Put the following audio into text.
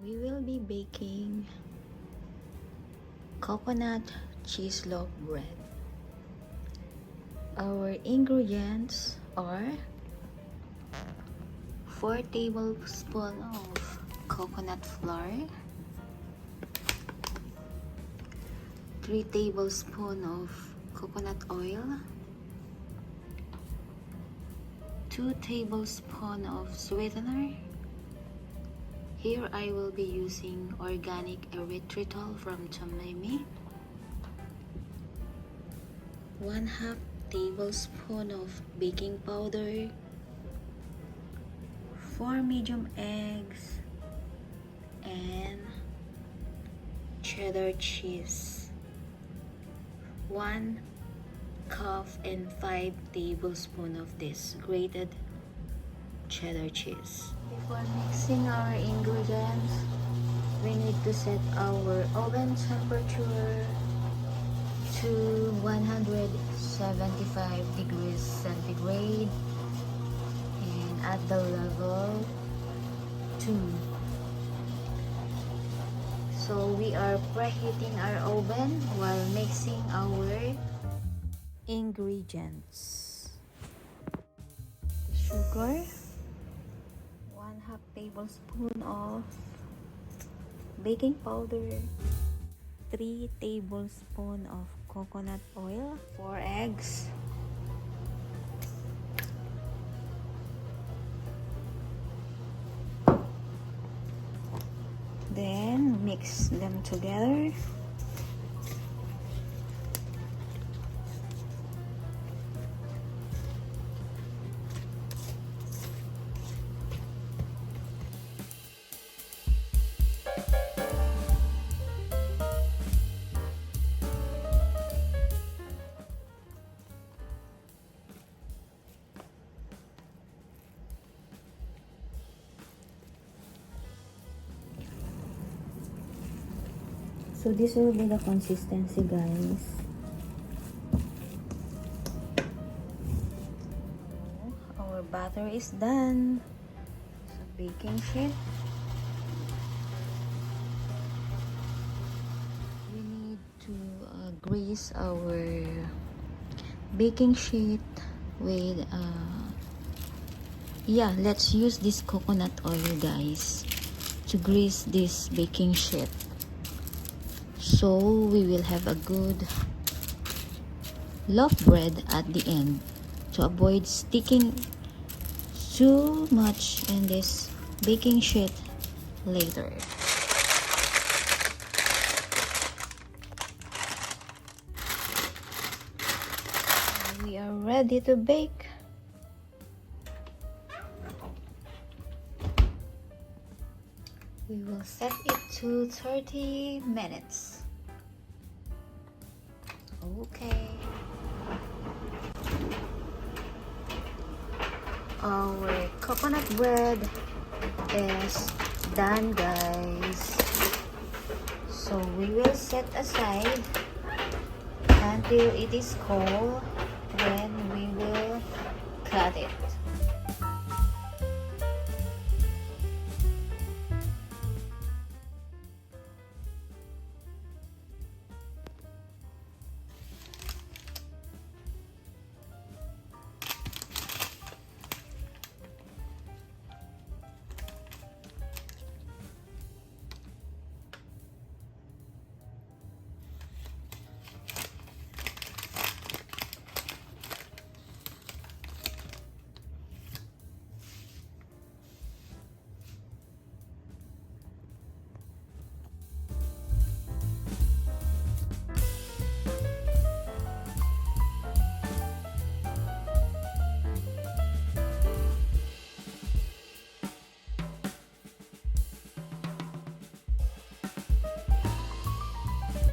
We will be baking coconut cheese loaf bread. Our ingredients are 4 tablespoons of coconut flour, 3 tablespoons of coconut oil, 2 tablespoons of sweetener. Here I will be using organic erythritol from Chamemi, 1/2 tablespoon of baking powder, 4 medium eggs, and cheddar cheese, 1 cup and 5 tablespoons of this grated cheddar cheese. Before mixing our ingredients, we need to set our oven temperature to 175 degrees centigrade and at the level 2. So we are preheating our oven while mixing our ingredients. Sugar, 1/2 tablespoon of baking powder, 3 tablespoons of coconut oil, 4 eggs, then mix them together. So this will be the consistency, guys. Our batter is done. So baking sheet. We need to grease our baking sheet with let's use this coconut oil, guys, to grease this baking sheet. So we will have a good loaf bread at the end to avoid sticking too much in this baking sheet later. We are ready to bake. We will set it to 30 minutes. Okay. Our coconut bread is done, guys. So we will set aside until it is cold. Then we will cut it.